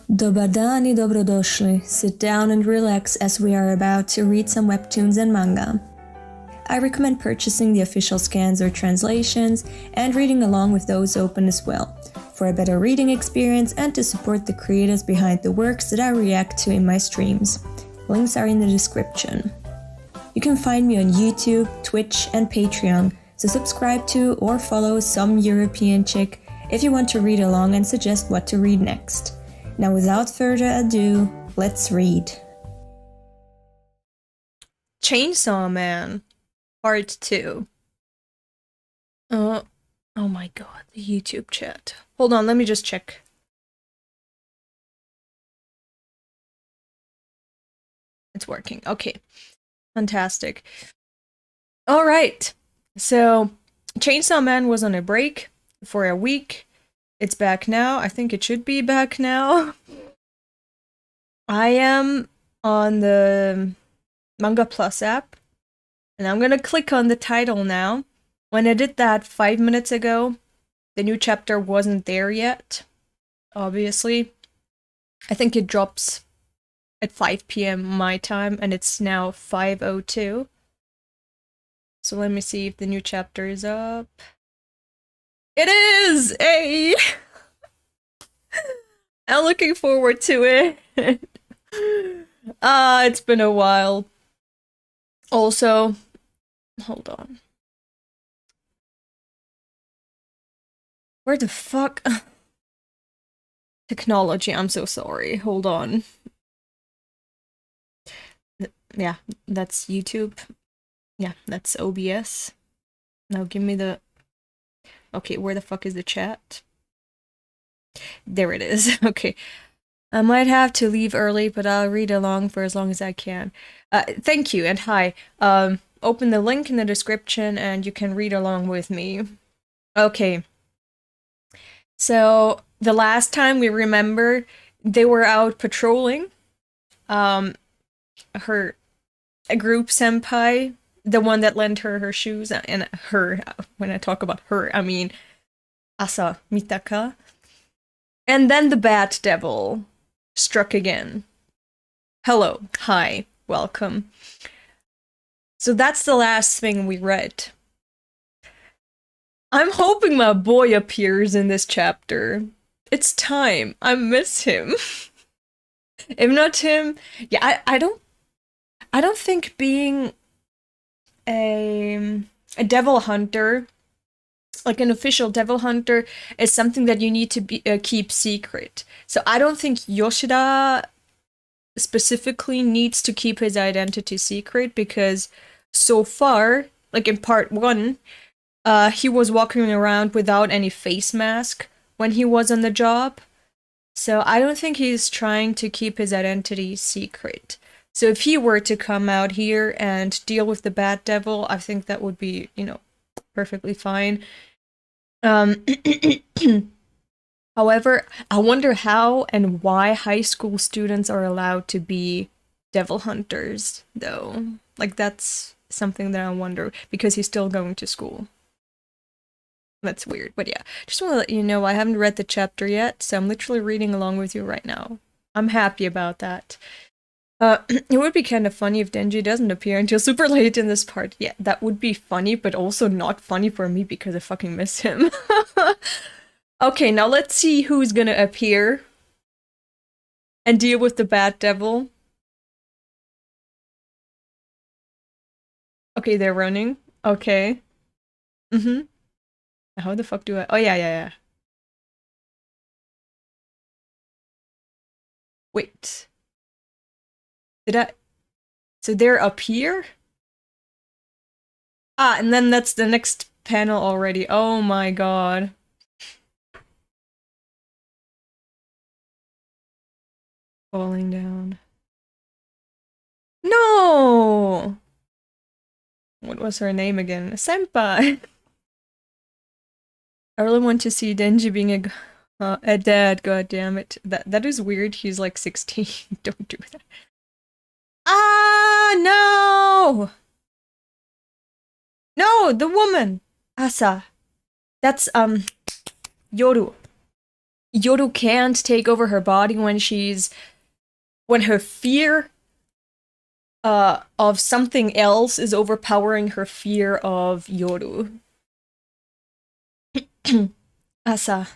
Dobar dan I dobrodošli. Sit down and relax as we are about to read some webtoons and manga. I recommend purchasing the official scans or translations and reading along with those open as well, for a better reading experience and to support the creators behind the works that I react to in my streams. Links are in the description. You can find me on YouTube, Twitch, and Patreon, so subscribe to or follow SomeEuropeanChick if you want to read along and suggest what to read next. Now without further ado, let's read. Chainsaw Man, Part 2. Oh my god, the YouTube chat. Hold on, let me just check. It's working. Okay. Fantastic. Alright. So, Chainsaw Man was on a break for a week. It's back now. I think it should be back now. I am on the Manga Plus app. And I'm gonna click on the title now. When I did that 5 minutes ago, the new chapter wasn't there yet. Obviously. I think it drops at 5 p.m. my time, and it's now 5:02. So let me see if the new chapter is up. It is! Hey! I'm looking forward to it. It's been a while. Also, hold on. Where the fuck? Technology, I'm so sorry. Hold on. Yeah, that's YouTube. Yeah, that's OBS. Now give me the... Okay, where the fuck is the chat? There it is. Okay. I might have to leave early, but I'll read along for as long as I can. Thank you, and hi. Open the link in the description and you can read along with me. Okay. So, the last time we remember, they were out patrolling. Her group senpai, the one that lent her shoes, and her, when I talk about her, I mean Asa Mitaka. And then the Bat Devil struck again. Hello, hi, welcome. So that's the last thing we read. I'm hoping my boy appears in this chapter. It's time. I miss him. If not him, yeah, I don't think being a devil hunter, like an official devil hunter, is something that you need to keep secret. So I don't think Yoshida specifically needs to keep his identity secret, because so far, like in part 1, he was walking around without any face mask when he was on the job. So I don't think he's trying to keep his identity secret. So if he were to come out here and deal with the Bat Devil, I think that would be, you know, perfectly fine. However, I wonder how and why high school students are allowed to be devil hunters, though. Like, that's something that I wonder, because he's still going to school. That's weird, but yeah. Just want to let you know I haven't read the chapter yet, so I'm literally reading along with you right now. I'm happy about that. It would be kind of funny if Denji doesn't appear until super late in this part. Yeah, that would be funny, but also not funny for me because I fucking miss him. Okay, now let's see who's gonna appear and deal with the Bat Devil. Okay, they're running. Okay. How the fuck do I... Oh, yeah. Wait. Did I... So they're up here? Ah, and then that's the next panel already. Oh my god. Falling down. No! What was her name again? Senpai! I really want to see Denji being a dad, god damn it. That is weird, he's like 16. Don't do that. Ah, no! No, the woman! Asa. That's, Yoru. Yoru can't take over her body when her fear of something else is overpowering her fear of Yoru. Asa.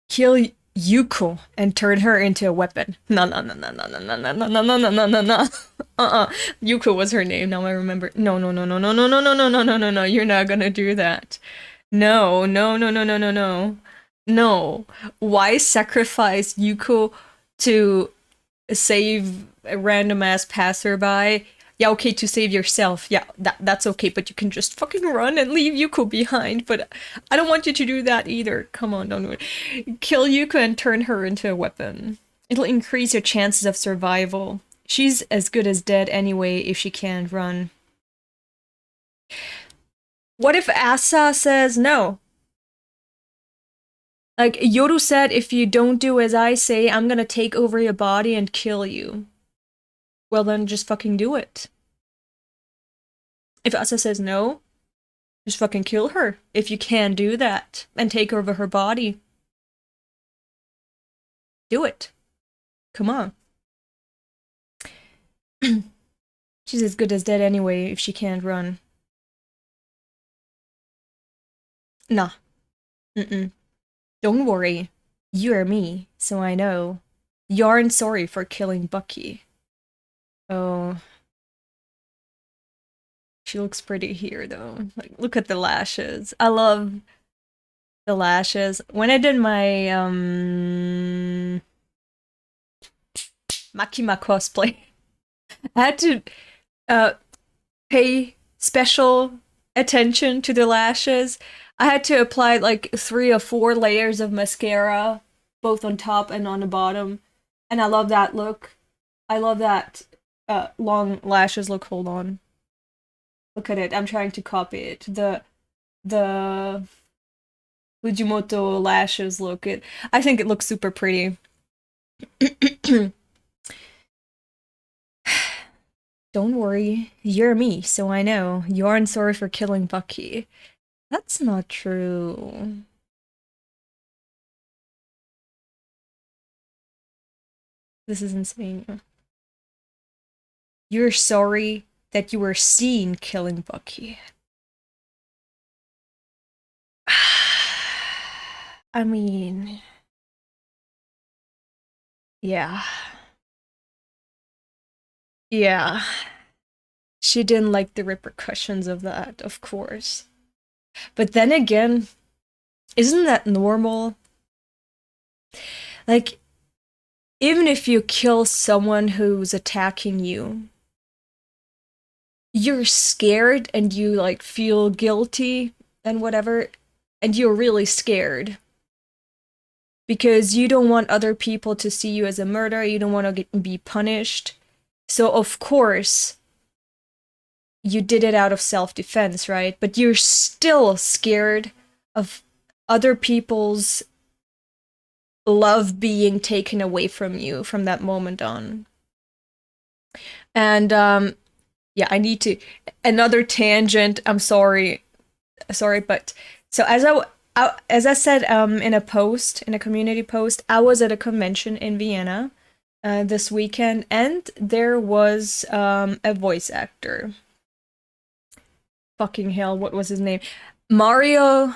Kill Yuko and turn her into a weapon. No. Yuko was her name, now I remember. No. You're not gonna do that. No. No. Why sacrifice Yuko to save a random ass passerby? Yeah, okay, to save yourself. Yeah, that's okay, but you can just fucking run and leave Yuko behind. But I don't want you to do that either. Come on, don't do it. Kill Yuko and turn her into a weapon. It'll increase your chances of survival. She's as good as dead anyway if she can't run. What if Asa says no? Like, Yoru said, if you don't do as I say, I'm gonna take over your body and kill you. Well then, just fucking do it. If Asa says no, just fucking kill her. If you can do that, and take over her body. Do it. Come on. She's as good as dead anyway if she can't run. Nah. Don't worry. You're me, so I know. You aren't sorry for killing Bucky. Oh. She looks pretty here, though. Like, look at the lashes. I love the lashes. When I did my, Makima cosplay, I had to, pay special attention to the lashes. I had to apply, like, 3 or 4 layers of mascara, both on top and on the bottom. And I love that look. I love that long lashes look. Hold on. Look at it. I'm trying to copy it. The Fujimoto lashes look. I think it looks super pretty. Don't worry. You're me, so I know. You aren't sorry for killing Bucky. That's not true. This is insane. You're sorry that you were seen killing Bucky. I mean... Yeah. Yeah. She didn't like the repercussions of that, of course. But then again, isn't that normal? Like, even if you kill someone who's attacking you, you're scared and you, like, feel guilty and whatever, and you're really scared. Because you don't want other people to see you as a murderer, you don't want to be punished. So, of course, you did it out of self-defense, right? But you're still scared of other people's love being taken away from you from that moment on. And, yeah, I need to... Another tangent, I'm sorry, but... So, as I said in a community post, I was at a convention in Vienna this weekend, and there was a voice actor. Fucking hell, what was his name? Mario...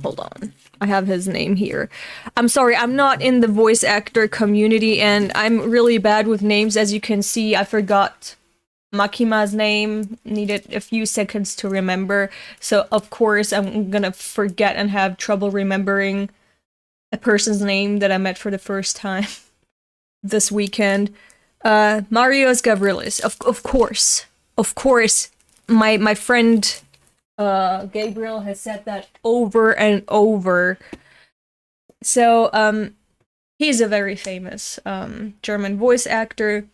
Hold on. I have his name here. I'm sorry, I'm not in the voice actor community, and I'm really bad with names. As you can see, I forgot Makima's name. Needed a few seconds to remember. So, of course, I'm gonna forget and have trouble remembering a person's name that I met for the first time this weekend. Mario's Gavrilis. Of course. Of course. My friend Gabriel has said that over and over. So he's a very famous German voice actor,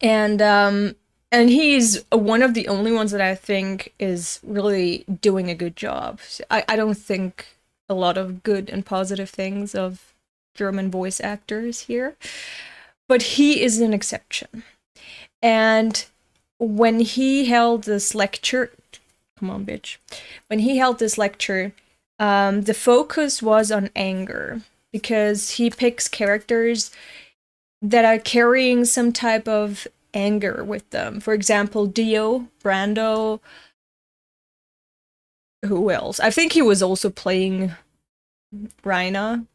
and he's one of the only ones that I think is really doing a good job. I don't think a lot of good and positive things of German voice actors here, but he is an exception. And when he held this lecture, come on, bitch. When he held this lecture, the focus was on anger, because he picks characters that are carrying some type of anger with them. For example, Dio, Brando, who else? I think he was also playing Rhaina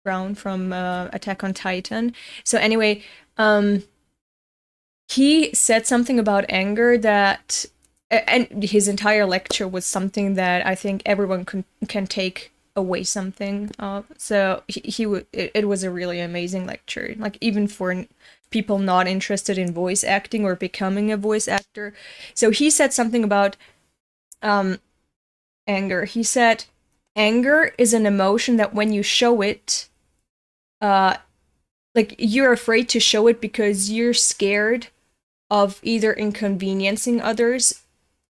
Brown from Attack on Titan. So anyway, he said something about anger that, and his entire lecture was something that I think everyone can take away something of. So it was a really amazing lecture. Like, even for people not interested in voice acting or becoming a voice actor. So he said something about anger. He said, anger is an emotion that when you show it, like, you're afraid to show it because you're scared of either inconveniencing others,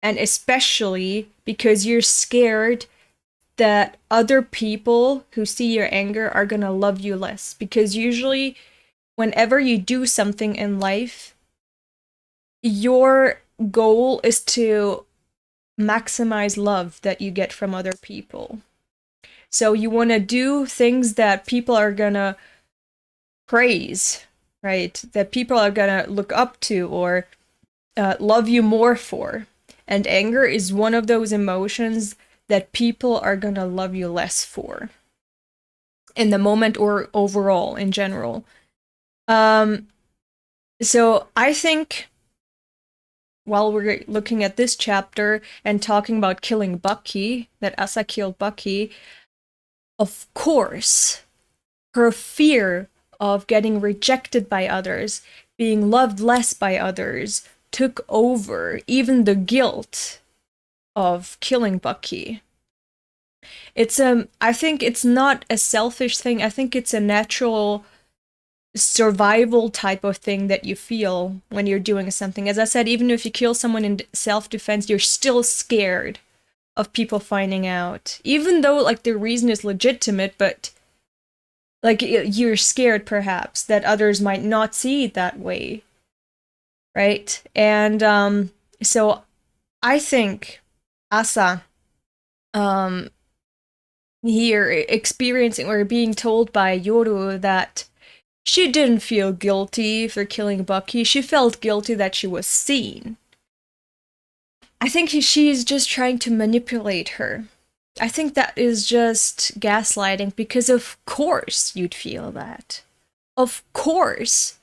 and especially because you're scared that other people who see your anger are gonna love you less. Because usually, whenever you do something in life, your goal is to maximize love that you get from other people. So you want to do things that people are gonna praise, right? That people are gonna look up to or love you more for. And anger is one of those emotions that people are gonna love you less for in the moment or overall in general. So I think, while we're looking at this chapter and talking about killing Bucky, that Asa killed Bucky, of course, her fear of getting rejected by others, being loved less by others, took over even the guilt of killing Bucky. I think it's not a selfish thing. I think it's a natural survival type of thing that you feel when you're doing something. As I said, even if you kill someone in self-defense, you're still scared of people finding out. Even though, like, the reason is legitimate, but, like, you're scared, perhaps, that others might not see it that way. Right? And, so I think Asa, here, experiencing or being told by Yoru that she didn't feel guilty for killing Bucky. She felt guilty that she was seen. I think she's just trying to manipulate her. I think that is just gaslighting, because of course you'd feel that. Of course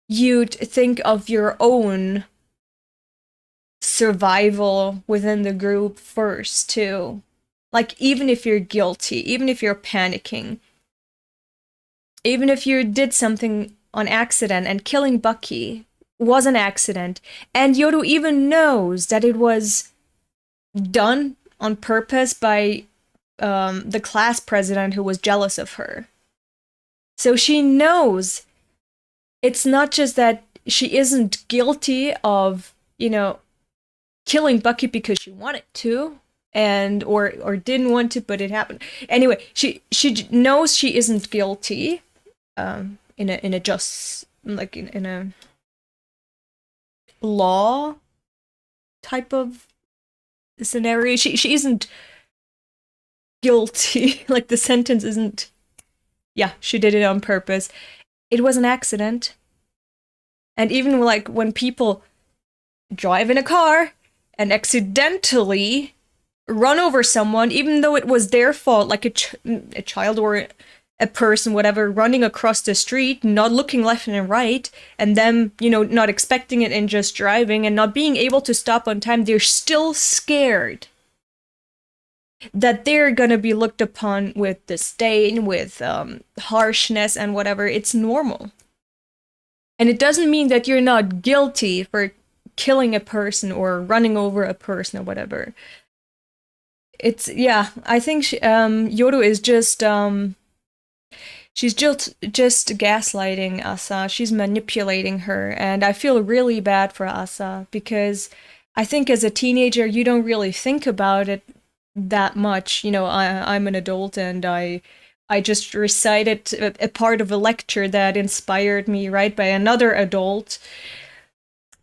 you'd think of your own survival within the group first, too. Like, even if you're guilty, even if you're panicking, even if you did something on accident, and killing Bucky was an accident, and Yoru even knows that it was done on purpose by the class president who was jealous of her. So she knows it's not just that she isn't guilty of, killing Bucky because she wanted to, and or didn't want to, but it happened. Anyway, she knows she isn't guilty. In a just, like, in a law type of scenario, she isn't guilty. Like, the sentence isn't, yeah, she did it on purpose. It was an accident. And even, like, when people drive in a car and accidentally run over someone, even though it was their fault, like a child or a person, whatever, running across the street, not looking left and right, and them, not expecting it and just driving and not being able to stop on time, they're still scared that they're gonna be looked upon with disdain, with harshness and whatever. It's normal. And it doesn't mean that you're not guilty for killing a person or running over a person or whatever. I think Yoru is just, she's just gaslighting Asa. She's manipulating her, and I feel really bad for Asa, because I think as a teenager, you don't really think about it that much. I'm an adult, and I just recited a part of a lecture that inspired me, right, by another adult.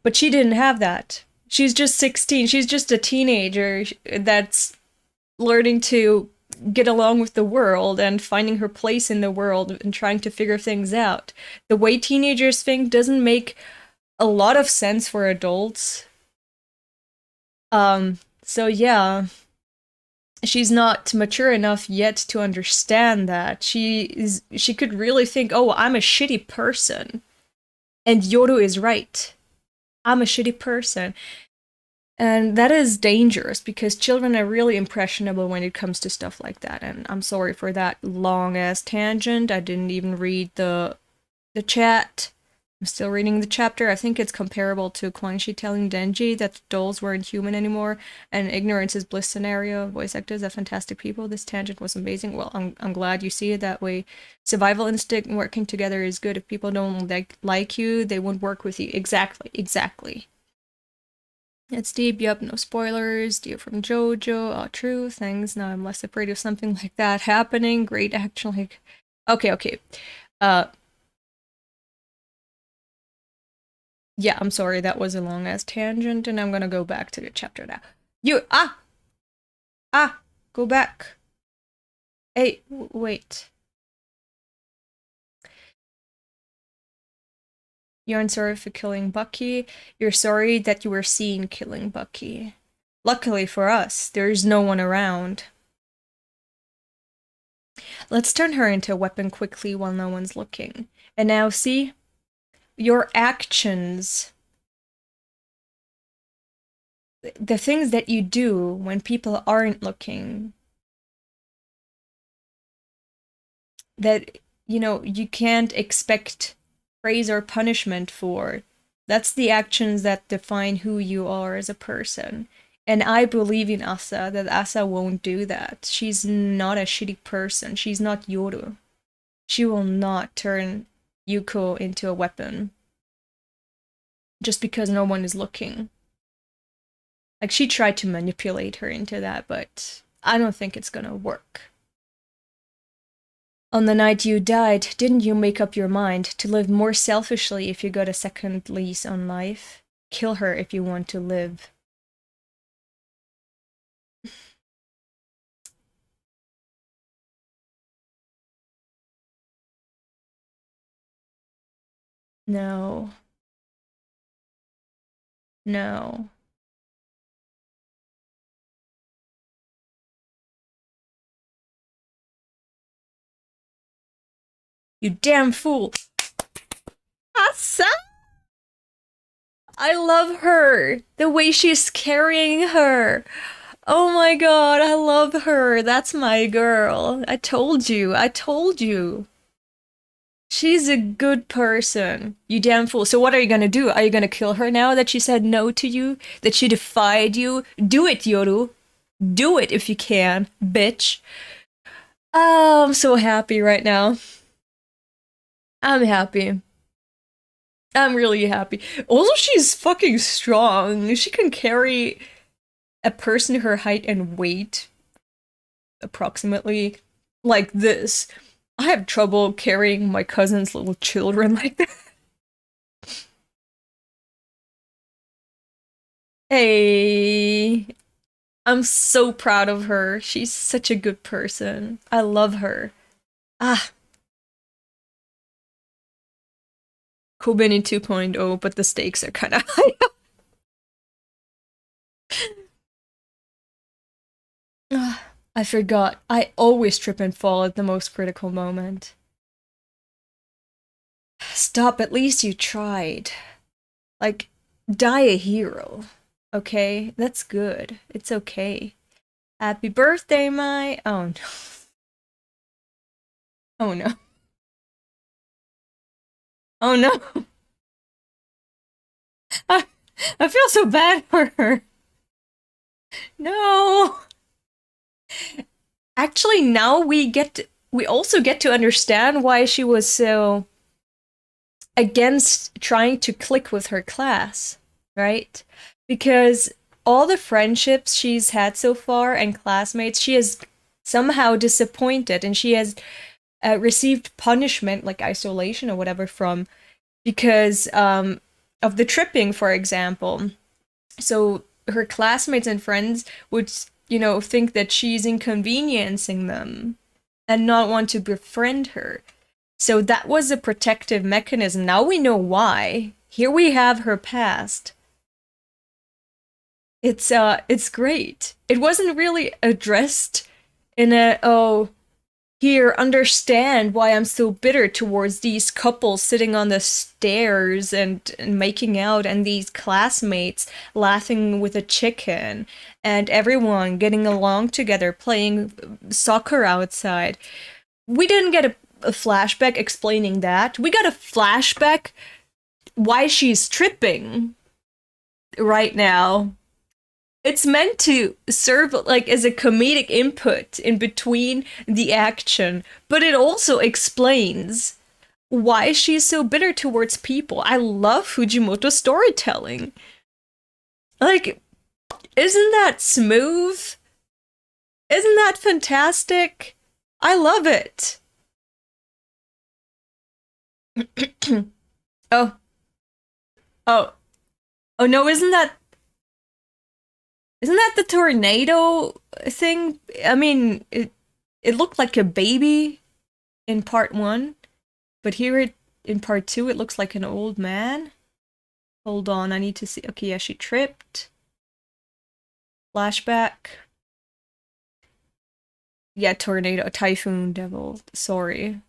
But she didn't have that. She's just 16. She's just a teenager that's learning to get along with the world and finding her place in the world and trying to figure things out. The way teenagers think doesn't make a lot of sense for adults. So yeah, she's not mature enough yet to understand that. She could really think, "Oh, I'm a shitty person." And Yoru is right. I'm a shitty person. And that is dangerous because children are really impressionable when it comes to stuff like that. And I'm sorry for that long ass tangent. I didn't even read the chat. I'm still reading the chapter. I think it's comparable to Quan-Chi telling Denji that the dolls weren't human anymore, and ignorance is bliss scenario. Voice actors are fantastic people. This tangent was amazing. Well, I'm glad you see it that way. Survival instinct and working together is good. If people don't like you, they won't work with you. Exactly. It's deep, yup, no spoilers. Dear from Jojo. Oh, true. Thanks. Now I'm less afraid of something like that happening. Great action. Like, okay. Yeah, I'm sorry, that was a long-ass tangent, and I'm gonna go back to the chapter now. Go back. Hey, wait. You aren't sorry for killing Bucky. You're sorry that you were seen killing Bucky. Luckily for us, there's no one around. Let's turn her into a weapon quickly while no one's looking. And now, see? Your actions, the things that you do when people aren't looking, that, you can't expect praise or punishment for. That's the actions that define who you are as a person. And I believe in Asa, that Asa won't do that. She's not a shitty person. She's not Yoru. She will not turn Yuko into a weapon just because no one is looking. Like, she tried to manipulate her into that, but I don't think it's gonna work. On the night you died, didn't you make up your mind to live more selfishly if you got a second lease on life? Kill her if you want to live. No. You damn fool. Asa! I love her. The way she's carrying her. Oh my god, I love her. That's my girl. I told you. She's a good person. You damn fool. So what are you gonna do? Are you gonna kill her now that she said no to you? That she defied you? Do it, Yoru. Do it if you can, bitch. Oh, I'm so happy right now. I'm happy. I'm really happy. Also, she's fucking strong. She can carry a person her height and weight, approximately, like this. I have trouble carrying my cousin's little children like that. Hey, I'm so proud of her. She's such a good person. I love her. Ah. Kobeni 2.0, but the stakes are kind of high. I forgot. I always trip and fall at the most critical moment. Stop, at least you tried. Like, die a hero. Okay? That's good. It's okay. Happy birthday, Mai. Oh no. Oh no. Oh no. I feel so bad for her. No. Actually, now we also get to understand why she was so against trying to click with her class, right? Because all the friendships she's had so far and classmates, she has somehow disappointed, and she has received punishment, like isolation or whatever, from because of the tripping, for example. So her classmates and friends would think that she's inconveniencing them and not want to befriend her. So that was a protective mechanism. Now we know why. Here we have her past. It's great. It wasn't really addressed in here, understand why I'm so bitter towards these couples sitting on the stairs and making out, and these classmates laughing with a chicken, and everyone getting along together, playing soccer outside. We didn't get a flashback explaining that. We got a flashback why she's tripping right now. It's meant to serve like as a comedic input in between the action, but it also explains why she's so bitter towards people. I love Fujimoto's storytelling. Like, isn't that smooth? Isn't that fantastic? I love it. Oh no, isn't that the tornado thing? I mean, it looked like a baby in part 1, but here in part 2 it looks like an old man. Hold on, I need to see. Okay, yeah, she tripped. Flashback. Yeah, tornado, typhoon devil. Sorry.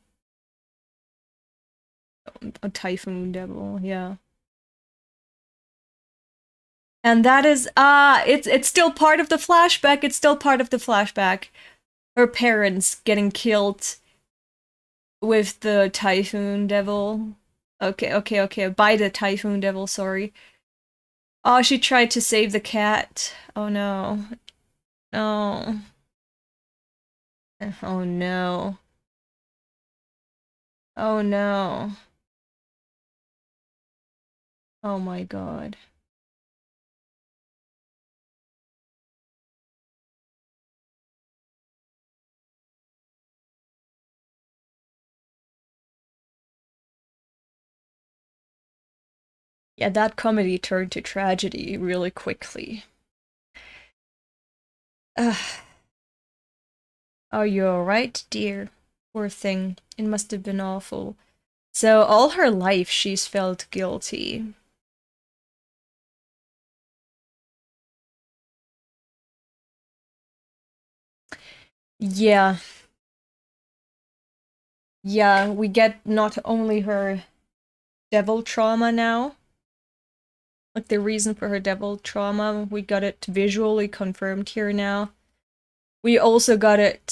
A typhoon devil, yeah. And that is, it's still part of the flashback. It's still part of the flashback. Her parents getting killed with the typhoon devil. Okay. By the typhoon devil, sorry. Oh, she tried to save the cat. Oh no. No. Oh no. Oh no. Oh my god. Yeah, that comedy turned to tragedy really quickly. Are you alright, dear? Poor thing. It must have been awful. So all her life she's felt guilty. Yeah. Yeah, we get not only her devil trauma now, like the reason for her devil trauma, we got it visually confirmed here now. We also got it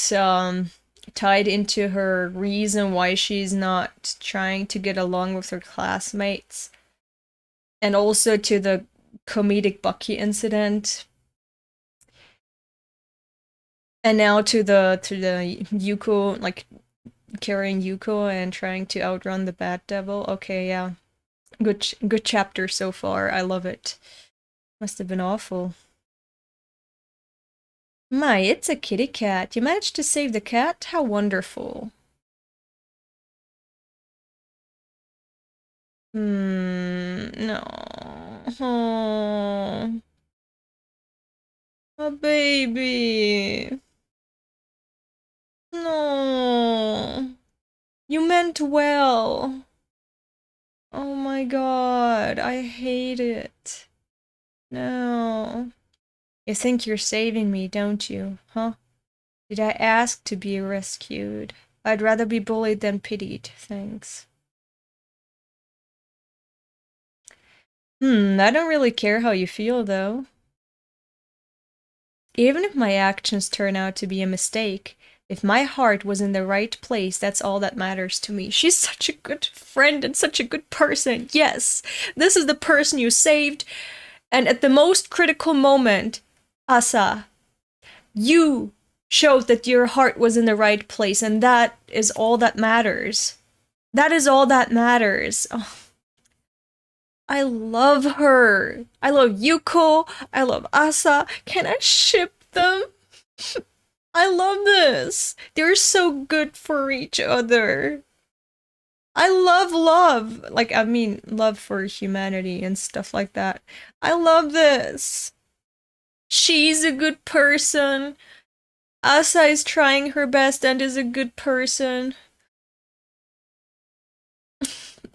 tied into her reason why she's not trying to get along with her classmates. And also to the comedic Bucky incident. And now to the Yuko, like carrying Yuko and trying to outrun the bad devil. Okay, yeah. Good chapter so far. I love it. Must have been awful. My, it's a kitty cat. You managed to save the cat? How wonderful. No. Oh. A baby. No. You meant well. Oh my god, I hate it. No. You think you're saving me, don't you? Huh? Did I ask to be rescued? I'd rather be bullied than pitied, thanks. I don't really care how you feel, though. Even if my actions turn out to be a mistake, if my heart was in the right place, that's all that matters to me. She's such a good friend and such a good person. Yes, this is the person you saved. And at the most critical moment, Asa, you showed that your heart was in the right place, and that is all that matters. That is all that matters. Oh, I love her. I love Yuko. I love Asa. Can I ship them? I love this. They're so good for each other. I love love. Like, I mean, love for humanity and stuff like that. I love this. She's a good person. Asa is trying her best and is a good person.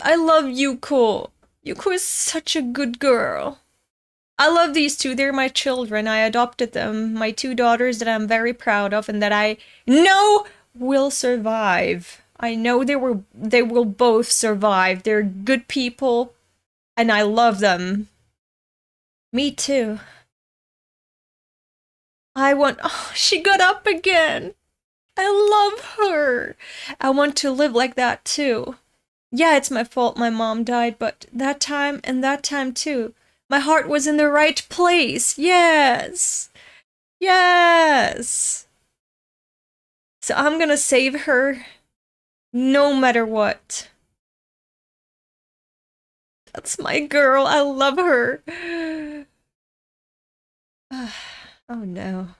I love Yuko. Yuko is such a good girl. I love these two. They're my children. I adopted them. My two daughters that I'm very proud of and that I know will survive. I know they will both survive. They're good people and I love them. Me too. Oh, she got up again. I love her. I want to live like that too. Yeah, it's my fault my mom died, but that time and that time too. My heart was in the right place. Yes. Yes. So I'm gonna save her no matter what. That's my girl. I love her. Oh no.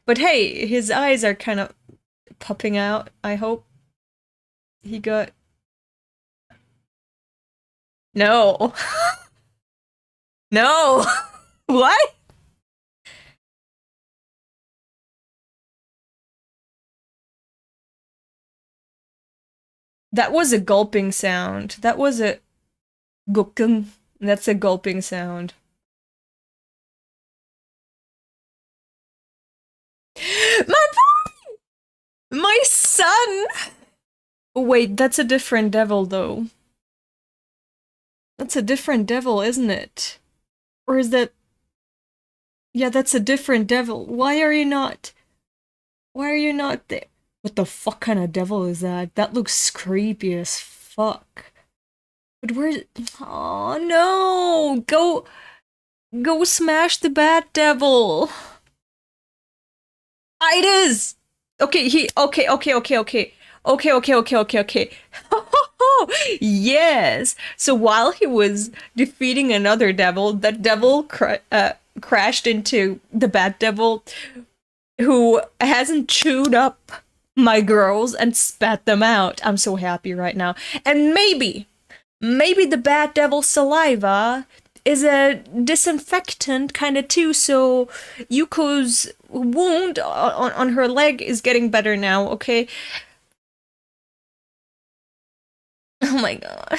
But hey, his eyes are kind of popping out. I hope he got... No. No. What? That was a gulping sound. That was a gukung. That's a gulping sound. My boy! My son! Wait, that's a different devil, though. That's a different devil, isn't it? Or is that... Yeah, that's a different devil. Why are you not there? What the fuck kind of devil is that? That looks creepy as fuck. But where's... Oh no! Go smash the bad devil! Ah, it is! Okay, okay. Yes! So while he was defeating another devil, that devil crashed into the bad devil who hasn't chewed up my girls and spat them out. I'm so happy right now. And maybe the bad devil's saliva is a disinfectant kind of too, so Yuko's wound on her leg is getting better now, okay? Oh my god.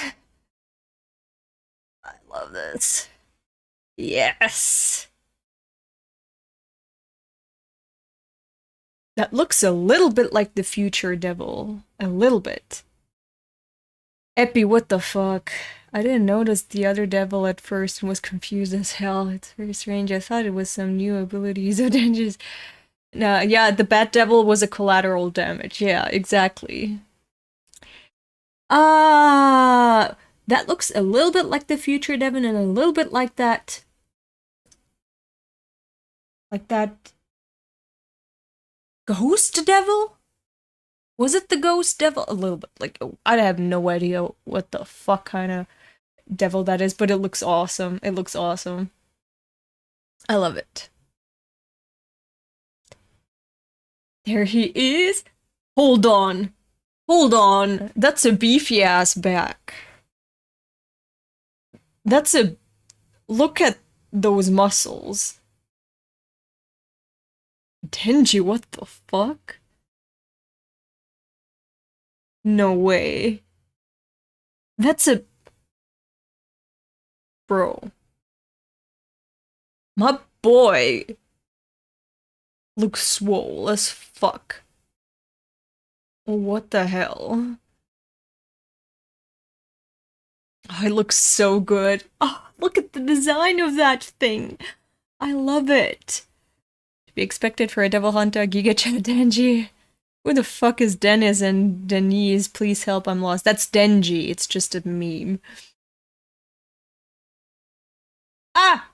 I love this. Yes. That looks a little bit like the future devil. A little bit. Epi, what the fuck? I didn't notice the other devil at first and was confused as hell. It's very strange. I thought it was some new abilities of Denji's. No, yeah, the Bat Devil was a collateral damage. Yeah, exactly. Ah, that looks a little bit like the future devil and a little bit like that. Like that ghost devil? Was it the ghost devil? A little bit. Like, I have no idea what the fuck kind of devil that is, but it looks awesome. It looks awesome. I love it. There he is. Hold on. Hold on. That's a beefy ass back. That's a... Look at those muscles. Denji, what the fuck? No way. That's a... Bro. My boy looks swole as fuck. What the hell? Oh, it looks so good. Oh, look at the design of that thing. I love it. To be expected for a Devil Hunter, Giga-chan Denji. Who the fuck is Dennis and Denise? Please help, I'm lost. That's Denji. It's just a meme. Ah!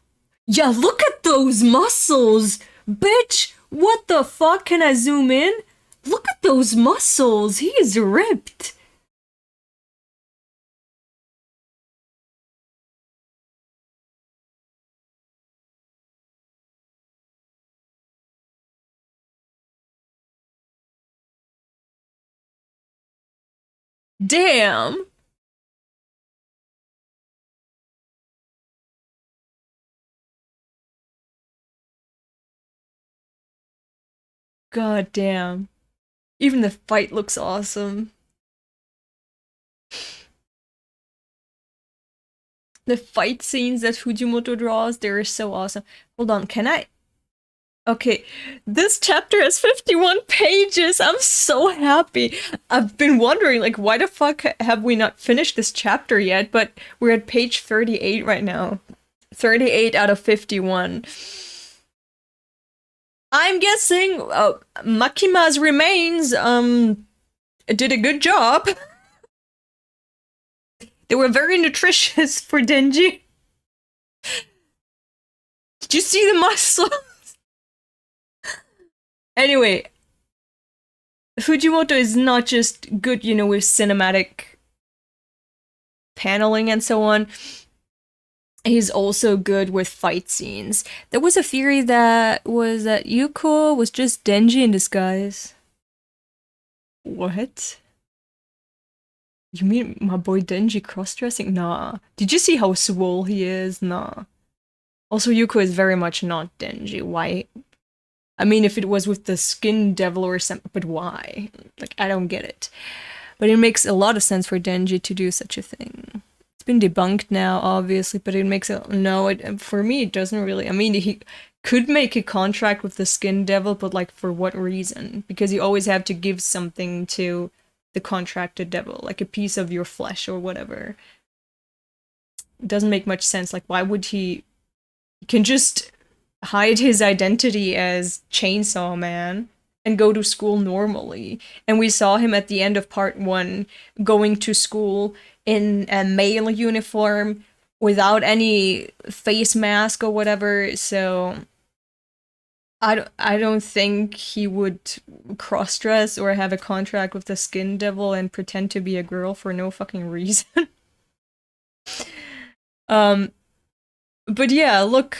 Yeah, look at those muscles! Bitch! What the fuck? Can I zoom in? Look at those muscles! He is ripped! Damn! God damn. Even the fight looks awesome. The fight scenes that Fujimoto draws, they're so awesome. Hold on, can I? Okay, this chapter has 51 pages. I'm so happy. I've been wondering, like, why the fuck have we not finished this chapter yet? But we're at page 38 right now. 38 out of 51. I'm guessing Makima's remains did a good job. They were very nutritious for Denji. Did you see the muscle? Anyway, Fujimoto is not just good, you know, with cinematic paneling and so on. He's also good with fight scenes. There was a theory that was that Yuko was just Denji in disguise. What? You mean my boy Denji cross-dressing? Nah. Did you see how swole he is? Nah. Also, Yuko is very much not Denji. Why? I mean, if it was with the skin devil or something, but why? Like, I don't get it. But it makes a lot of sense for Denji to do such a thing. It's been debunked now, obviously, but it makes it... No, for me, it doesn't really... I mean, he could make a contract with the skin devil, but, like, for what reason? Because you always have to give something to the contracted devil, like a piece of your flesh or whatever. It doesn't make much sense. Like, why would he... He can just hide his identity as Chainsaw Man and go to school normally. And we saw him at the end of part 1 going to school in a male uniform without any face mask or whatever, so I don't think he would cross-dress or have a contract with the skin devil and pretend to be a girl for no fucking reason. But yeah, look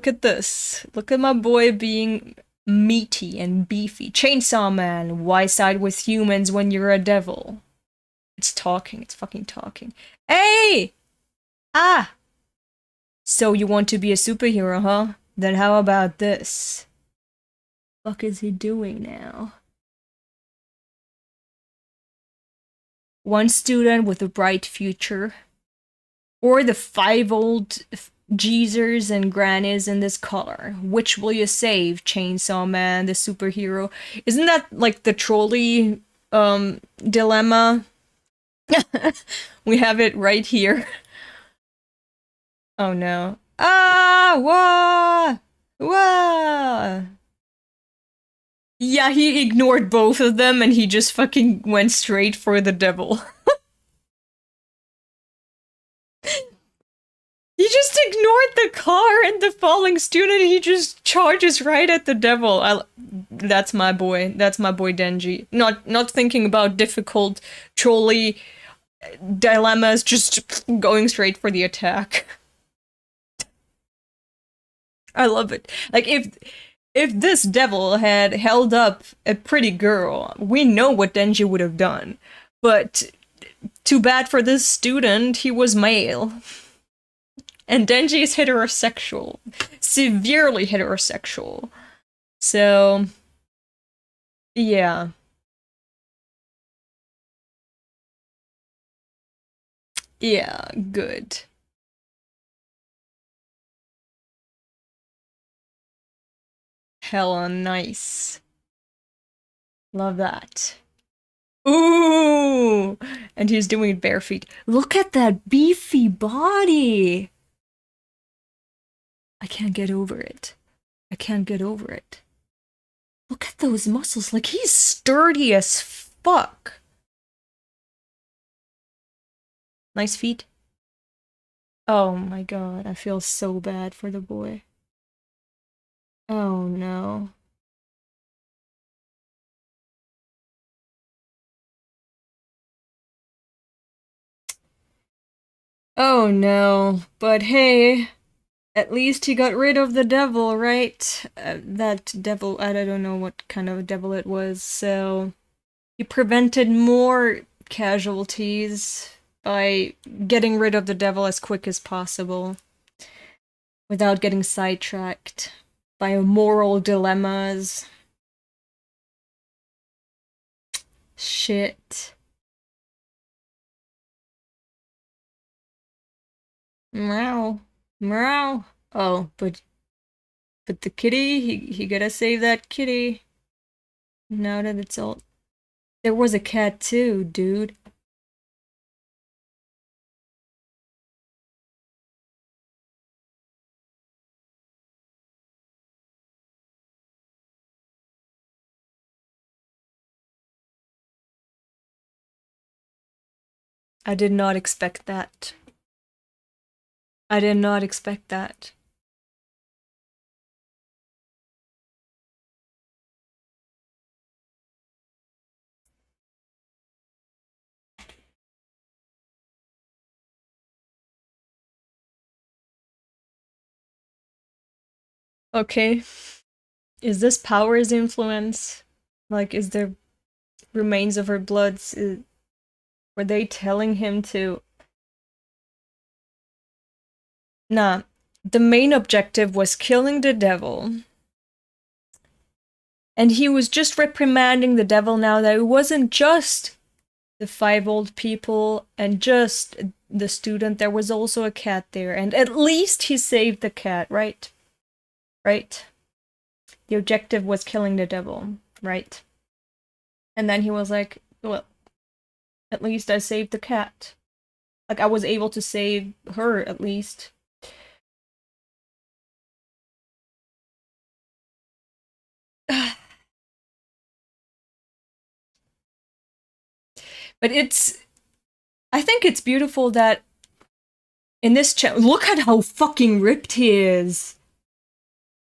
at this. Look at my boy being meaty and beefy. Chainsaw Man, why side with humans when you're a devil? It's talking, it's fucking talking. Hey! Ah! So you want to be a superhero, huh? Then how about this? What the fuck is he doing now? One student with a bright future. Or the 5 old geezers and grannies in this color. Which will you save, Chainsaw Man, the superhero? Isn't that like the trolley dilemma? We have it right here. Oh no. Ah! Wah! Wah! Yeah, he ignored both of them and he just fucking went straight for the devil. He just ignored the car and the falling student, he just charges right at the devil. That's my boy. That's my boy Denji. Not thinking about difficult trolley dilemmas, just going straight for the attack. I love it. Like, if this devil had held up a pretty girl, we know what Denji would have done. But too bad for this student, he was male. And Denji is heterosexual. Severely heterosexual. So, yeah. Yeah, good. Hella nice. Love that. Ooh! And he's doing it bare feet. Look at that beefy body! I can't get over it. I can't get over it. Look at those muscles. Like, he's sturdy as fuck. Nice feet. Oh my god, I feel so bad for the boy. Oh no. Oh no, but hey, at least he got rid of the devil, right? That devil, I don't know what kind of devil it was, so he prevented more casualties by getting rid of the devil as quick as possible without getting sidetracked by moral dilemmas. Shit. Meow. Meow. Oh, but the kitty, he gotta save that kitty. Now that it's all... There was a cat too, dude. I did not expect that. I did not expect that. Okay. Is this Power's influence? Like, is there remains of her bloods? Were they telling him to... Nah. The main objective was killing the devil. And he was just reprimanding the devil now that it wasn't just the 5 old people and just the student. There was also a cat there. And at least he saved the cat, right? Right? The objective was killing the devil, right? And then he was like, well, at least I saved the cat. Like, I was able to save her, at least. But I think it's beautiful that in this look at how fucking ripped he is.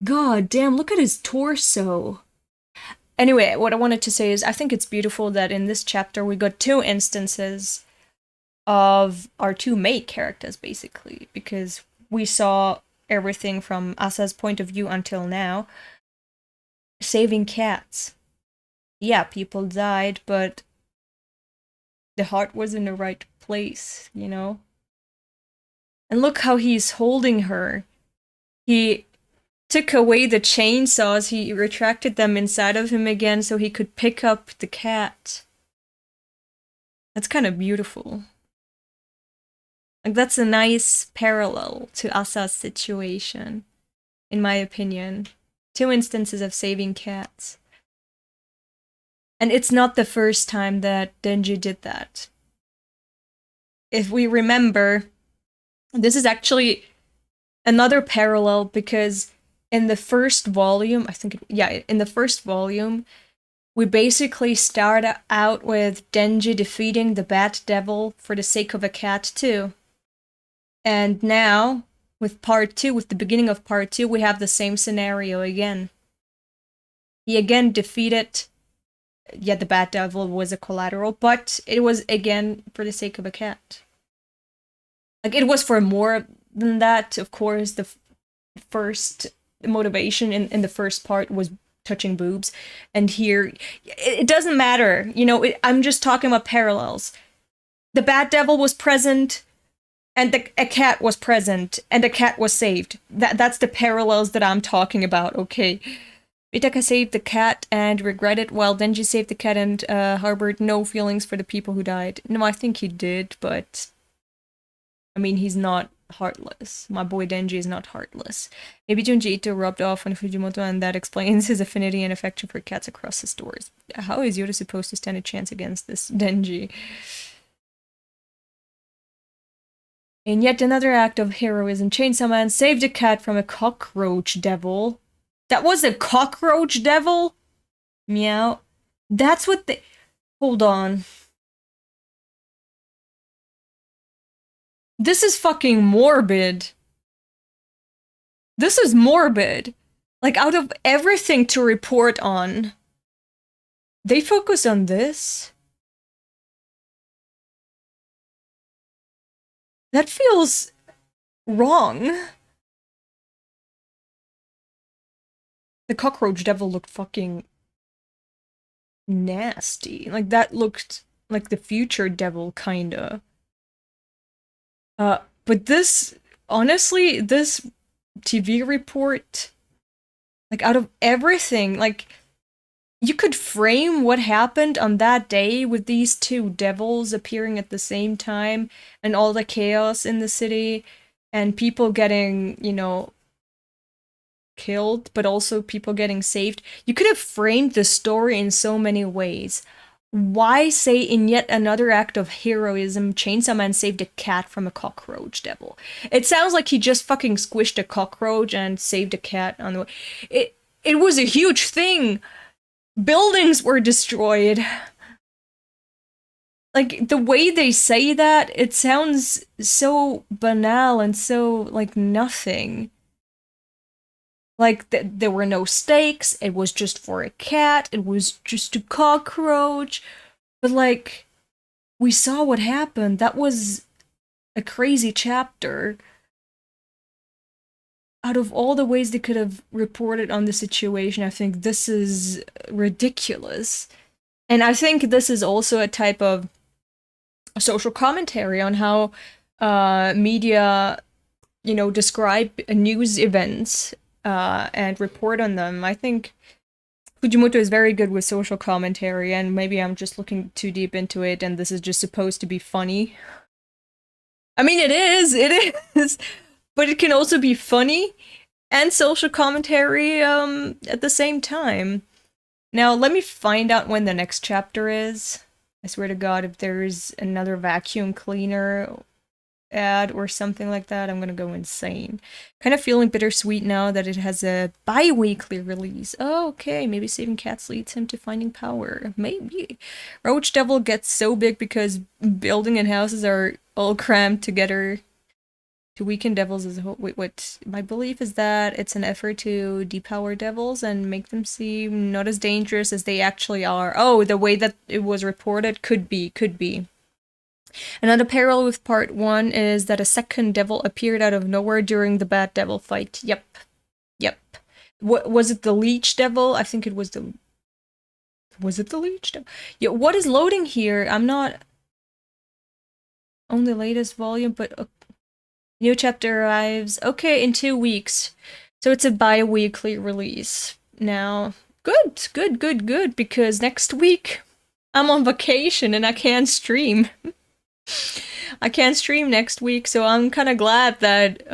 God damn, look at his torso. Anyway, what I wanted to say is I think it's beautiful that in this chapter we got 2 instances of our 2 main characters, basically, because we saw everything from Asa's point of view until now. Saving cats. Yeah, people died, but the heart was in the right place, you know? And look how he's holding her. He took away the chainsaws, he retracted them inside of him again so he could pick up the cat. That's kind of beautiful. Like, that's a nice parallel to Asa's situation, in my opinion. 2 instances of saving cats. And it's not the first time that Denji did that. If we remember, this is actually another parallel because in the first volume, in the first volume, we basically start out with Denji defeating the Bat Devil for the sake of a cat too. And now, with part 2, with the beginning of part 2, we have the same scenario again. He again defeated... Yeah, the Bat Devil was a collateral, but it was, again, for the sake of a cat. Like, it was for more than that, of course. The first motivation in the first part was touching boobs. And here, it doesn't matter. You know, I'm just talking about parallels. The Bat Devil was present, and a cat was present, and a cat was saved. That's the parallels that I'm talking about, okay? Mitaka saved the cat and regretted, while Denji saved the cat and harbored no feelings for the people who died. No, I think he did, but... I mean, he's not heartless. My boy Denji is not heartless. Maybe Junji Ito rubbed off on Fujimoto, and that explains his affinity and affection for cats across the stores. How is Yoru supposed to stand a chance against this Denji? In yet another act of heroism, Chainsaw Man saved a cat from a cockroach devil. That was a cockroach devil? Meow. That's what they... Hold on. This is fucking morbid. This is morbid. Like, out of everything to report on, they focus on this? That feels wrong. The cockroach devil looked fucking nasty. Like, that looked like the future devil, kinda. But this, honestly, this TV report Like, out of everything, like, you could frame what happened on that day with these two devils appearing at the same time and all the chaos in the city and people getting, killed, but also people getting saved. You could have framed the story in so many ways. Why say in yet another act of heroism, Chainsaw Man saved a cat from a cockroach devil? It sounds like he just fucking squished a cockroach and saved a cat on the way. It was a huge thing. Buildings were destroyed. Like, the way they say that, it sounds so banal and so, like, nothing. Like, there were no stakes, it was just for a cat, it was just a cockroach. But, like, we saw what happened. That was a crazy chapter. Out of all the ways they could have reported on the situation, I think this is ridiculous. And I think this is also a type of social commentary on how media, describe news events and report on them. I think Fujimoto is very good with social commentary, and maybe I'm just looking too deep into it, and this is just supposed to be funny. I mean, it is, but it can also be funny and social commentary at the same time. Now, let me find out when the next chapter is. I swear to God, if there's another vacuum cleaner ad or something like that, I'm gonna go insane. Kind of feeling bittersweet now that it has a bi-weekly release. Oh, okay, maybe saving cats leads him to finding power. Maybe. Roach Devil gets so big because building and houses are all crammed together to weaken devils as a whole. Wait, what? My belief is that it's an effort to depower devils and make them seem not as dangerous as they actually are. Oh, the way that it was reported could be. Another parallel with part 1 is that a second devil appeared out of nowhere during the bad devil fight. Yep. What was it, the leech devil? I think it was the... Was it the leech devil? Yeah, what is loading here? I'm not on the latest volume, but... New chapter arrives. Okay, in 2 weeks. So it's a bi-weekly release. Now, good, because next week I'm on vacation and I can't stream. I can't stream next week, so I'm kind of glad that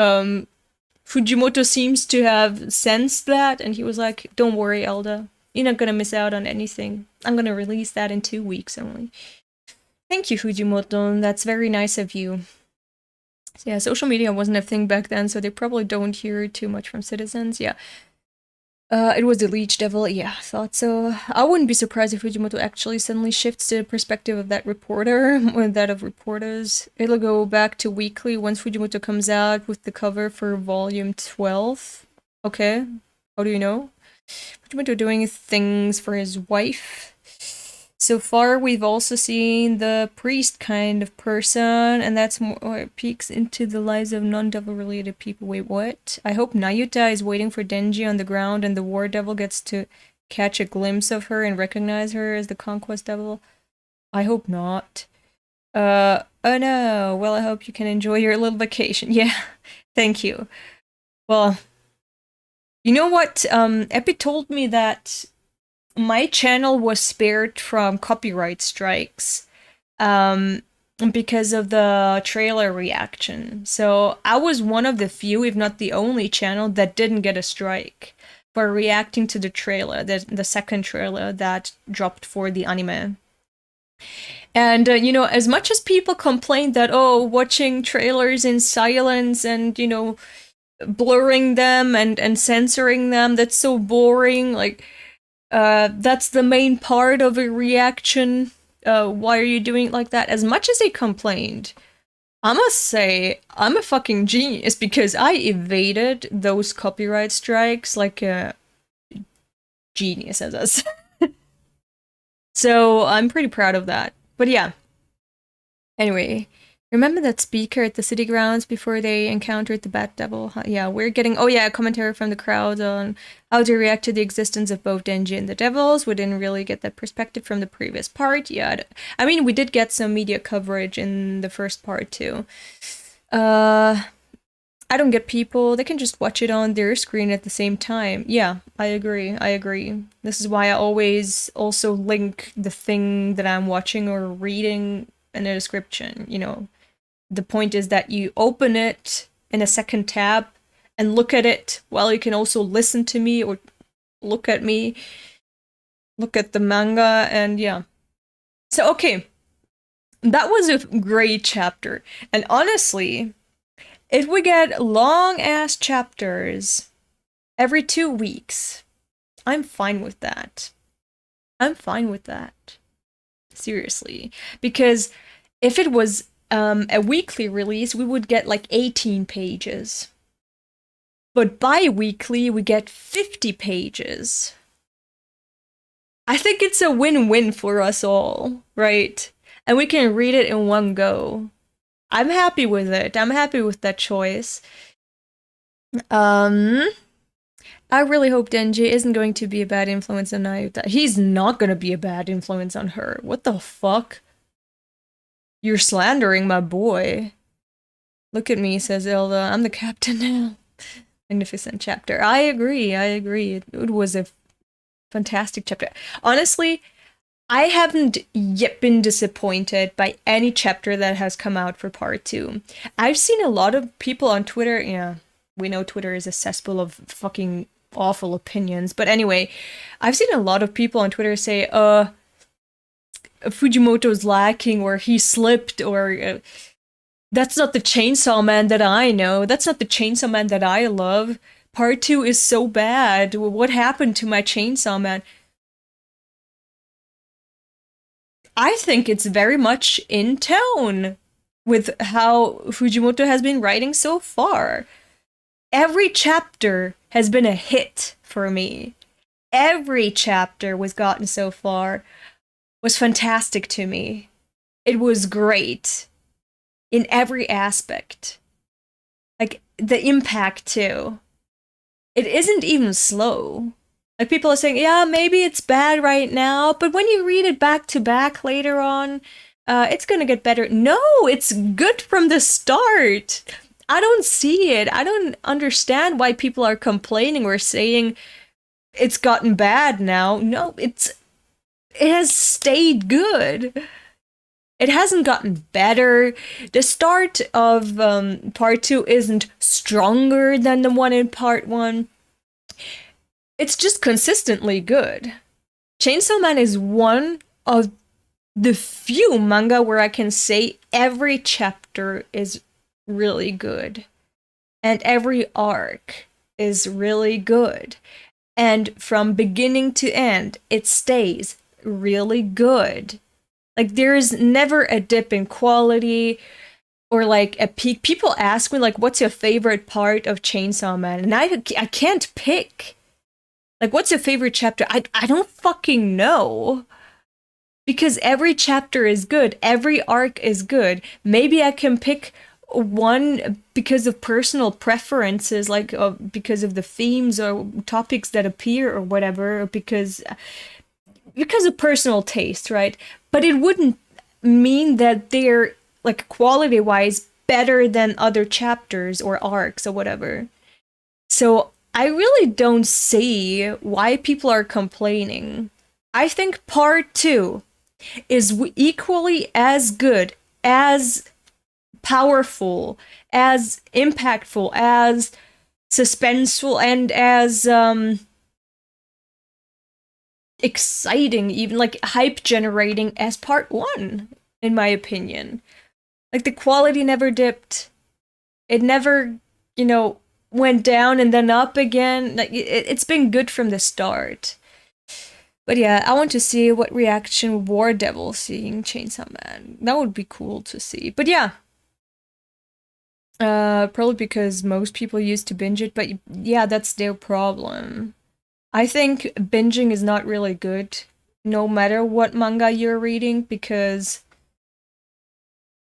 Fujimoto seems to have sensed that, and he was like, don't worry, Elda. You're not gonna miss out on anything. I'm gonna release that in 2 weeks only. Thank you, Fujimoto. That's very nice of you. So yeah, social media wasn't a thing back then, so they probably don't hear too much from citizens. Yeah. It was the Leech Devil. Yeah, thought so. I wouldn't be surprised if Fujimoto actually suddenly shifts the perspective of that reporter, or that of reporters. It'll go back to weekly once Fujimoto comes out with the cover for volume 12. Okay. How do you know? Fujimoto doing things for his wife. So far, we've also seen the priest kind of person, and that's more peeks into the lives of non-devil related people. Wait, what? I hope Nayuta is waiting for Denji on the ground and the war devil gets to catch a glimpse of her and recognize her as the conquest devil. I hope not. Oh no. Well, I hope you can enjoy your little vacation. Yeah, thank you. Well, you know what? Epi told me that my channel was spared from copyright strikes because of the trailer reaction. So I was one of the few, if not the only channel that didn't get a strike for reacting to the trailer, the second trailer that dropped for the anime. And, as much as people complained that, oh, watching trailers in silence and, blurring them and censoring them, that's so boring, like... that's the main part of a reaction. Why are you doing it like that? As much as they complained, I must say, I'm a fucking genius because I evaded those copyright strikes like a genius, as us. So I'm pretty proud of that. But yeah. Anyway, remember that speaker at the city grounds before they encountered the Bat Devil? Yeah, we're getting, a commentary from the crowd on how to react to the existence of both Denji and the Devils. We didn't really get that perspective from the previous part. Yeah, I mean, we did get some media coverage in the first part too. I don't get people. They can just watch it on their screen at the same time. Yeah, I agree. I agree. This is why I always also link the thing that I'm watching or reading in the description. You know, the point is that you open it in a second tab and look at it while you can also listen to me or look at me, look at the manga, and yeah. So, okay. That was a great chapter. And honestly, if we get long-ass chapters every 2 weeks, I'm fine with that. I'm fine with that. Seriously. Because if it was a weekly release, we would get like 18 pages. But bi-weekly, we get 50 pages. I think it's a win-win for us all, right? And we can read it in one go. I'm happy with it. I'm happy with that choice. I really hope Denji isn't going to be a bad influence on Nayuta. He's not gonna be a bad influence on her. What the fuck? You're slandering my boy. Look at me, says Ilda. I'm the captain now. Magnificent chapter. I agree. It was a fantastic chapter. Honestly, I haven't yet been disappointed by any chapter that has come out for part 2. I've seen a lot of people on Twitter, yeah, we know Twitter is a cesspool of fucking awful opinions, but anyway, I've seen a lot of people on Twitter say, Fujimoto's lacking, or he slipped, or that's not the Chainsaw Man that I know, that's not the Chainsaw Man that I love, part 2 is so bad, what happened to my Chainsaw Man? I think it's very much in tone with how Fujimoto has been writing so far. Every chapter has been a hit for me. Every chapter was gotten so far was fantastic to me. It was great in every aspect. Like, the impact too. It isn't even slow. Like, people are saying, yeah, maybe it's bad right now, but when you read it back to back later on, it's gonna get better. No, it's good from the start. I don't see it. I don't understand why people are complaining or saying it's gotten bad now. No, it has stayed good. It hasn't gotten better. The start of part 2 isn't stronger than the one in part 1. It's just consistently good. Chainsaw Man is one of the few manga where I can say every chapter is really good. And every arc is really good. And from beginning to end, it stays really good. Like, there is never a dip in quality or like a peak. People ask me, like, what's your favorite part of Chainsaw Man? And I can't pick. Like, what's your favorite chapter? I don't fucking know. Because every chapter is good. Every arc is good. Maybe I can pick one because of personal preferences, like because of the themes or topics that appear or whatever, or because of personal taste, right? But it wouldn't mean that they're, like, quality-wise better than other chapters or arcs or whatever. So I really don't see why people are complaining. I think part 2 is equally as good, as powerful, as impactful, as suspenseful, and as exciting, even like hype generating as part 1, in my opinion. Like, the quality never dipped. It never, went down and then up again. Like, it's been good from the start. But yeah, I want to see what reaction War Devil seeing Chainsaw Man. That would be cool to see. But yeah. Probably because most people used to binge it, but yeah, that's their problem. I think binging is not really good, no matter what manga you're reading, because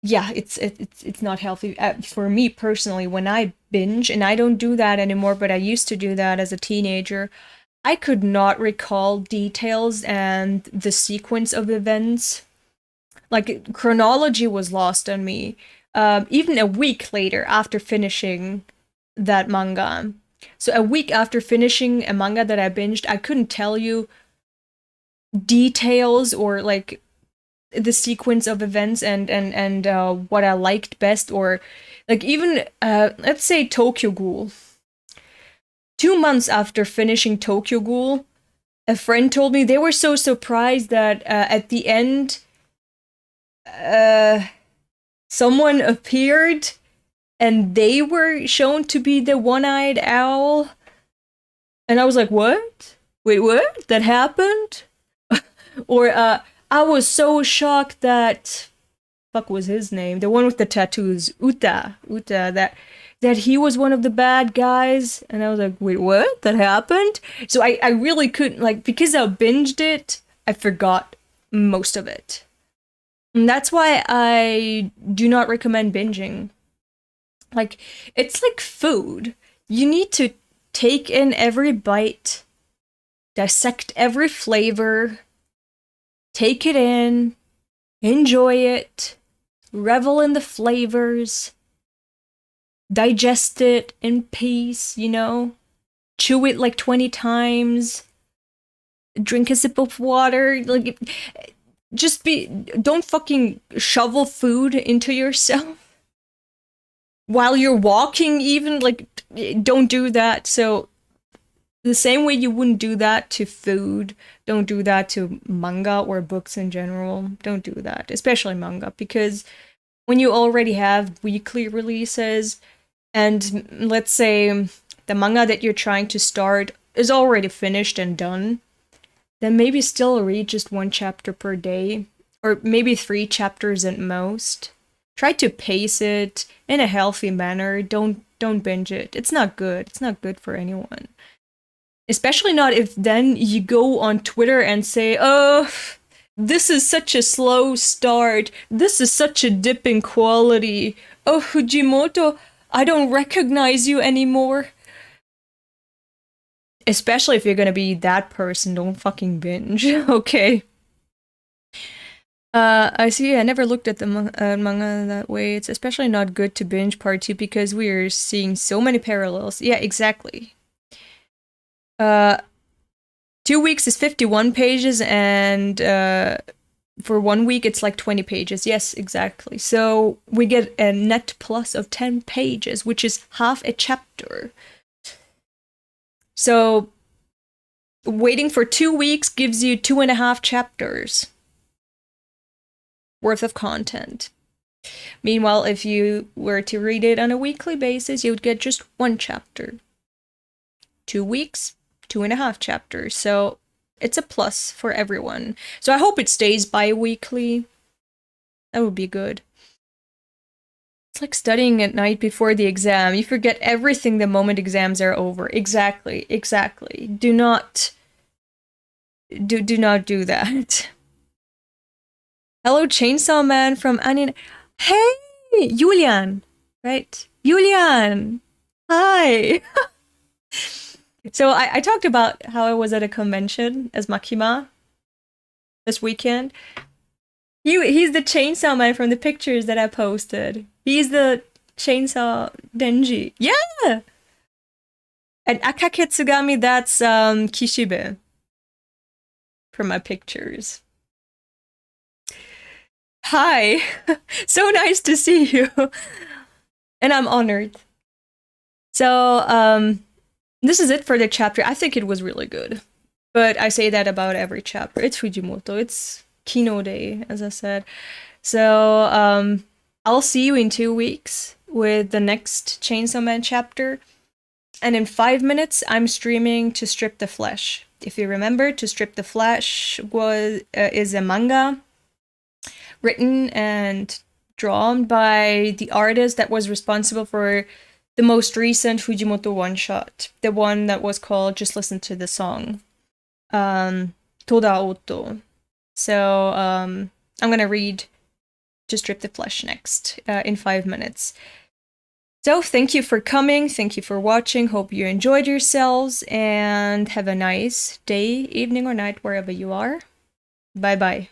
yeah, it's not healthy. For me personally, when I binge, and I don't do that anymore, but I used to do that as a teenager, I could not recall details and the sequence of events. Like, chronology was lost on me. Even a week later, after finishing that manga. So a week after finishing a manga that I binged, I couldn't tell you details or like the sequence of events and what I liked best, or like even let's say Tokyo Ghoul. 2 months after finishing Tokyo Ghoul, a friend told me they were so surprised that at the end someone appeared and they were shown to be the one-eyed owl. And I was like, what? Wait, what? That happened? Or I was so shocked that fuck was his name? The one with the tattoos, Uta, that he was one of the bad guys. And I was like, wait, what? That happened? So I really couldn't, like, because I binged it, I forgot most of it. And that's why I do not recommend binging. Like, it's like food. You need to take in every bite, dissect every flavor, take it in, enjoy it, revel in the flavors, digest it in peace, you know? Chew it like 20 times, drink a sip of water, like, don't fucking shovel food into yourself. While you're walking, even, like, don't do that. So, the same way you wouldn't do that to food, don't do that to manga or books in general. Don't do that, especially manga, because when you already have weekly releases, and let's say the manga that you're trying to start is already finished and done, then maybe still read just 1 chapter per day, or maybe 3 chapters at most. Try to pace it in a healthy manner. Don't binge it. It's not good. It's not good for anyone. Especially not if then you go on Twitter and say, oh, this is such a slow start. This is such a dip in quality. Oh, Fujimoto, I don't recognize you anymore. Especially if you're gonna be that person, don't fucking binge, okay? I see, I never looked at the manga that way. It's especially not good to binge part 2 because we are seeing so many parallels. Yeah, exactly. 2 weeks is 51 pages, and for 1 week it's like 20 pages. Yes, exactly. So we get a net plus of 10 pages, which is half a chapter. So waiting for 2 weeks gives you 2.5 chapters worth of content. Meanwhile, if you were to read it on a weekly basis, you would get just 1 chapter. 2 weeks, 2.5 chapters. So it's a plus for everyone. So I hope it stays bi-weekly. That would be good. It's like studying at night before the exam. You forget everything the moment exams are over. Exactly, exactly. Do not do that. Hello, Chainsaw Man from Anime. Hey, Julian, right? Julian, hi. So I talked about how I was at a convention as Makima this weekend. He's the Chainsaw Man from the pictures that I posted. He's the Chainsaw Denji. Yeah! And Akaketsugami, that's Kishibe from my pictures. Hi! So nice to see you! And I'm honored. So, this is it for the chapter. I think it was really good. But I say that about every chapter. It's Fujimoto. It's Kino Day, as I said. So, I'll see you in 2 weeks with the next Chainsaw Man chapter. And in 5 minutes, I'm streaming To Strip the Flesh. If you remember, To Strip the Flesh is a manga written and drawn by the artist that was responsible for the most recent Fujimoto one-shot. The one that was called Just Listen to the Song. Toda Oto. So, I'm gonna read To Strip the Flesh next, in 5 minutes. So, thank you for coming, thank you for watching, hope you enjoyed yourselves, and have a nice day, evening, or night, wherever you are. Bye-bye.